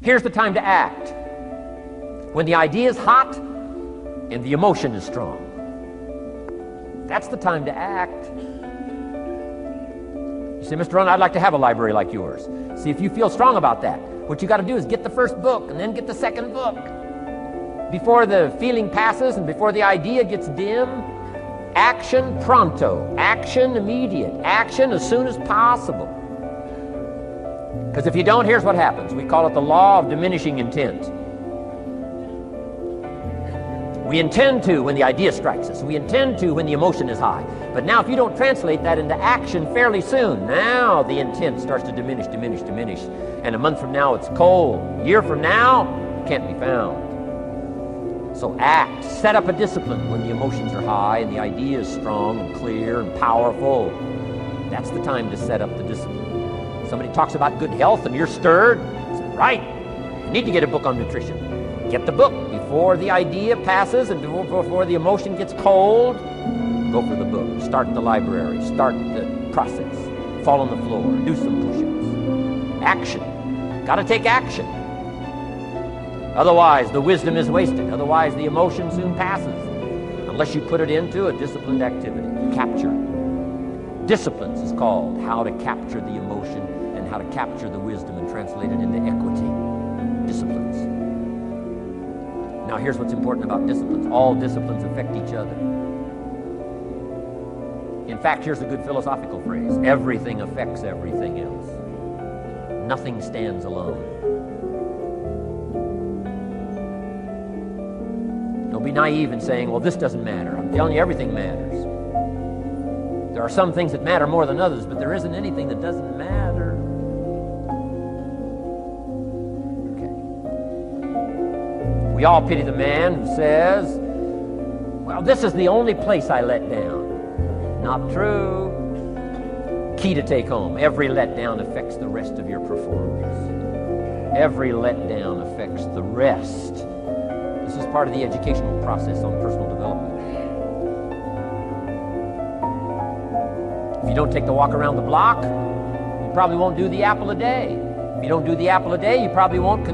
Here's the time to act. When the idea is hot and the emotion is strong. That's the time to act. You say, Mr. Rohn, I'd like to have a library like yours. See, if you feel strong about that, what you got to do is get the first book and then get the second book. Before the feeling passes and before the idea gets dim, action pronto, action immediate, action as soon as possible. Because if you don't, here's what happens. We call it the law of diminishing intent. We intend to when the idea strikes us. We intend to when the emotion is high. But now if you don't translate that into action fairly soon, now the intent starts to diminish. And a month from now it's cold. A year from now, it can't be found. So act. Set up a discipline when the emotions are high and the idea is strong and clear and powerful. That's the time to set up the discipline. Somebody talks about good health and you're stirred. Say, right, you need to get a book on nutrition. Get the book before the idea passes and before the emotion gets cold. Go for the book. Start the library. Start the process. Fall on the floor. Do some push-ups. Action. Got to take action. Otherwise, the wisdom is wasted. Otherwise, the emotion soon passes. Unless you put it into a disciplined activity. Capture. Disciplines is called how to capture the emotion and how to capture the wisdom and translate it into equity. Disciplines. Now here's what's important about disciplines. All disciplines affect each other. In fact, here's a good philosophical phrase. Everything affects everything else. Nothing stands alone. Don't be naive in saying, well, this doesn't matter. I'm telling you, everything matters. There are some things that matter more than others, but there isn't anything that doesn't matter. Okay. We all pity the man who says, well, this is the only place I let down. Not true. Key to take home. Every letdown affects the rest of your performance. Every letdown affects the rest. This is part of the educational process on personal development. If you don't take the walk around the block, you probably won't do the apple a day. If you don't do the apple a day, you probably won't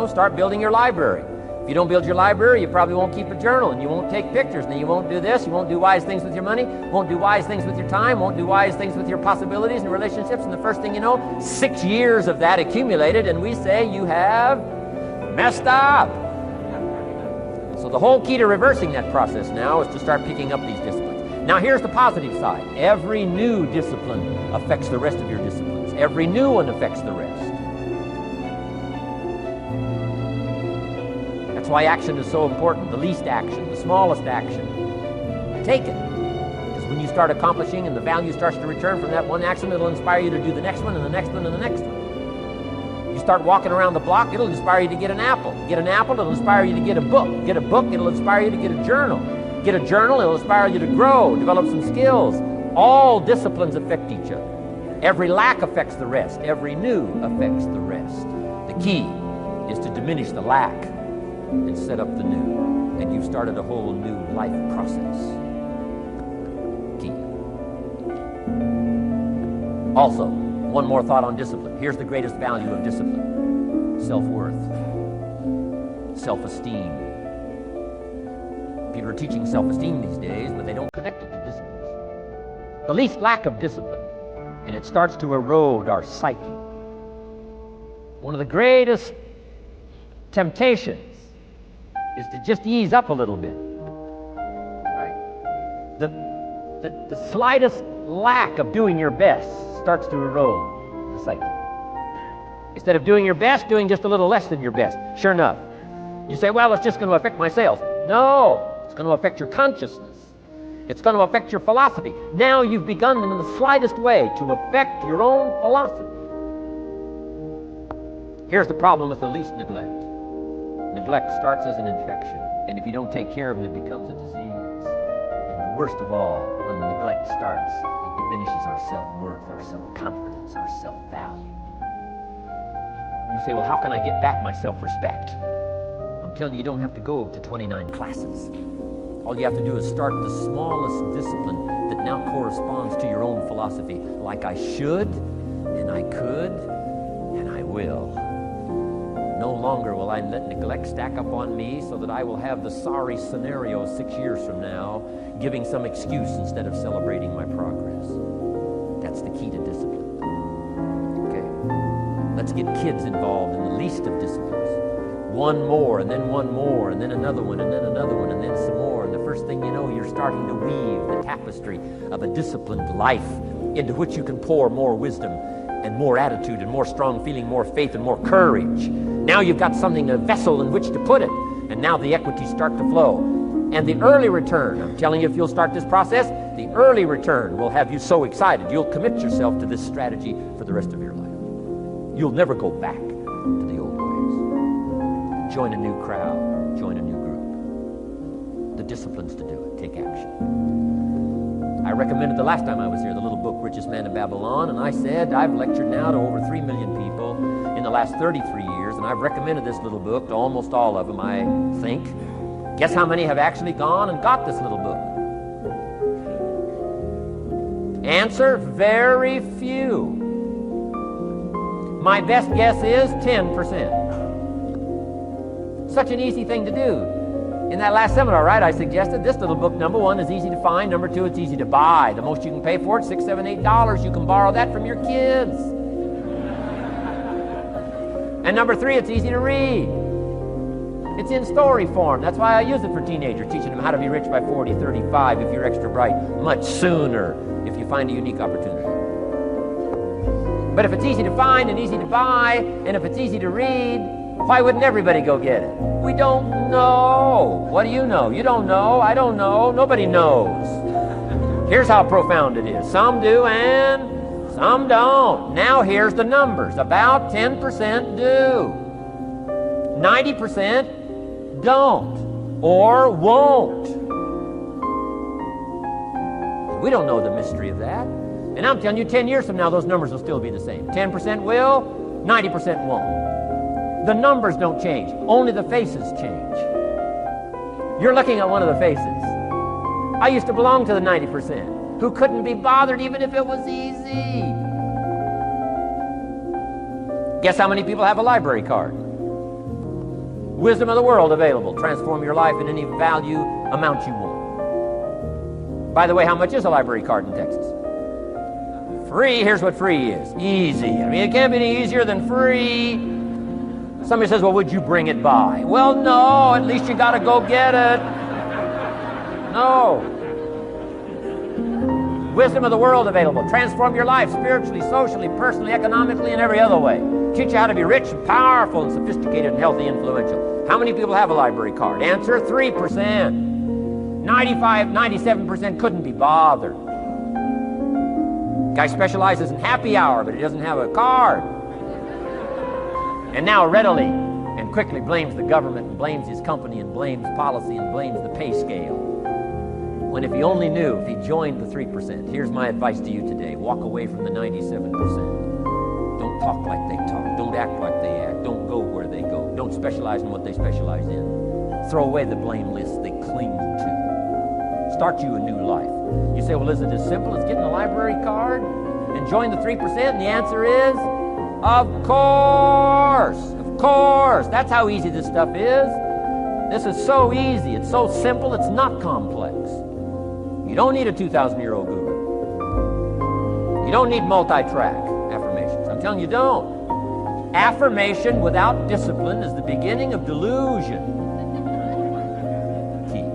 start building your library. If you don't build your library, you probably won't keep a journal, and you won't take pictures, and then you won't do this, you won't do wise things with your money, won't do wise things with your time, won't do wise things with your possibilities and relationships, and the first thing you know, 6 years of that accumulated, and we say you have messed up. So the whole key to reversing that process now is to start picking up these disciplines. Now here's the positive side. Every new discipline affects the rest of your disciplines. Every new one affects the rest. That's why action is so important. The least action, the smallest action. Take it. Because when you start accomplishing and the value starts to return from that one action, it'll inspire you to do the next one and the next one and the next one. You start walking around the block, it'll inspire you to get an apple. Get an apple, it'll inspire you to get a book. Get a book, it'll inspire you to get a journal. Get a journal, it'll inspire you to grow, develop some skills. All disciplines affect each other. Every lack affects the rest. Every new affects the rest. The key is to diminish the lack and set up the new. And you've started a whole new life process. Key. Also, one more thought on discipline. Here's the greatest value of discipline. Self-worth. Self-esteem. People are teaching self-esteem these days, but they don't connect it to discipline. The least lack of discipline, and it starts to erode our psyche. One of the greatest temptations is to just ease up a little bit. Right? The slightest lack of doing your best starts to erode the psyche. Instead of doing your best, doing just a little less than your best. Sure enough. You say, well, it's just going to affect my sales. No. It's going to affect your consciousness. It's going to affect your philosophy. Now you've begun in the slightest way to affect your own philosophy. Here's the problem with the least neglect. Neglect starts as an infection, and if you don't take care of it, it becomes a disease. And worst of all, when the neglect starts, it diminishes our self-worth, our self-confidence, our self-value. You say, well, how can I get back my self-respect? I'm telling you, you don't have to go to 29 classes. All you have to do is start the smallest discipline that now corresponds to your own philosophy. Like I should, and I could, and I will. longer will I let neglect stack up on me so that I will have the sorry scenario 6 years from now, giving some excuse instead of celebrating my progress. That's the key to discipline. Okay? Let's get kids involved in the least of disciplines. One more, and then one more, and then another one, and then another one, and then some more. And the first thing you know, you're starting to weave the tapestry of a disciplined life into which you can pour more wisdom and more attitude and more strong feeling, more faith and more courage. Now you've got something, a vessel in which to put it. And now the equities start to flow. And the early return, I'm telling you, if you'll start this process, the early return will have you so excited. You'll commit yourself to this strategy for the rest of your life. You'll never go back to the old ways. Join a new crowd. Join a new group. The disciplines to do it. Take action. I recommended the last time I was here the little book, Richest Man in Babylon, and I said I've lectured now to over 3 million people in the last 33 years, and I've recommended this little book to almost all of them, I think. Guess how many have actually gone and got this little book? Answer, very few. My best guess is 10%. Such an easy thing to do. In that last seminar, right, I suggested this little book, number one, is easy to find. Number two, it's easy to buy. The most you can pay for it, $6, $7, $8. You can borrow that from your kids. And number three, it's easy to read. It's in story form. That's why I use it for teenagers, teaching them how to be rich by 40, 35 if you're extra bright, much sooner if you find a unique opportunity. But if it's easy to find and easy to buy, and if it's easy to read, why wouldn't everybody go get it? We don't know. What do you know? You don't know. I don't know. Nobody knows. Here's how profound it is. Some do and some don't. Now here's the numbers. About 10% do. 90% don't or won't. We don't know the mystery of that. And I'm telling you, 10 years from now, those numbers will still be the same. 10% will, 90% won't. The numbers don't change. Only the faces change. You're looking at one of the faces. I used to belong to the 90% who couldn't be bothered even if it was easy. Guess how many people have a library card? Wisdom of the world available. Transform your life in any value amount you want. By the way, how much is a library card in Texas? Free. Here's what free is. Easy. I mean, it can't be any easier than free. Somebody says, well, would you bring it by? Well, no, at least you got to go get it. No. Wisdom of the world available. Transform your life spiritually, socially, personally, economically, and every other way. Teach you how to be rich and powerful and sophisticated and healthy and influential. How many people have a library card? Answer, 3%. 95, 97% couldn't be bothered. Guy specializes in happy hour, but he doesn't have a card. And now readily and quickly blames the government and blames his company and blames policy and blames the pay scale. When if he only knew, if he joined the 3%, here's my advice to you today. Walk away from the 97%. Don't talk like they talk. Don't act like they act. Don't go where they go. Don't specialize in what they specialize in. Throw away the blame list they cling to. Start you a new life. You say, well, is it as simple as getting a library card and join the 3%? And the answer is, of course. Of course. That's how easy this stuff is. This is so easy. It's so simple. It's not complex. You don't need a 2,000-year-old guru. You don't need multi-track affirmations. I'm telling you, don't. Affirmation without discipline is the beginning of delusion. Key.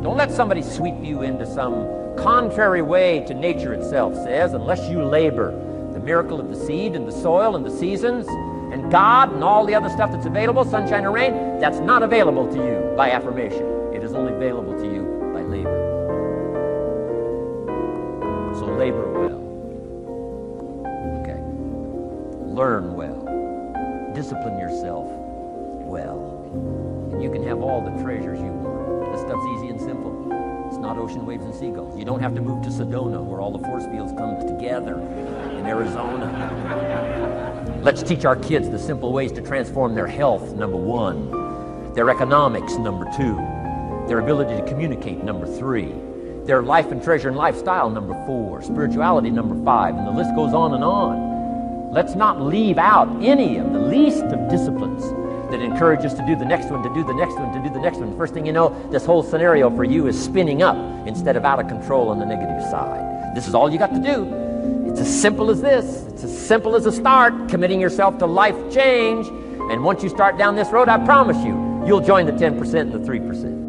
Don't let somebody sweep you into some contrary way to nature itself says, unless you labor the miracle of the seed and the soil and the seasons and God and all the other stuff that's available, sunshine and rain, that's not available to you by affirmation. It is only available to you by labor. So labor well. Okay. Learn well. Discipline yourself well. And you can have all the treasures you want. This stuff's easy and simple. It's not ocean waves and seagulls. You don't have to move to Sedona where all the force fields come together in Arizona. Let's teach our kids the simple ways to transform their health, number one. Their economics, number two. Their ability to communicate, number three. Their life and treasure and lifestyle, number four. Spirituality, number five. And the list goes on and on. Let's not leave out any of the least of disciplines that encourage us to do the next one, to do the next one, to do the next one. The first thing you know, this whole scenario for you is spinning up instead of out of control on the negative side. This is all you got to do. It's as simple as this. It's as simple as a start, committing yourself to life change. And once you start down this road, I promise you, you'll join the 10% and the 3%.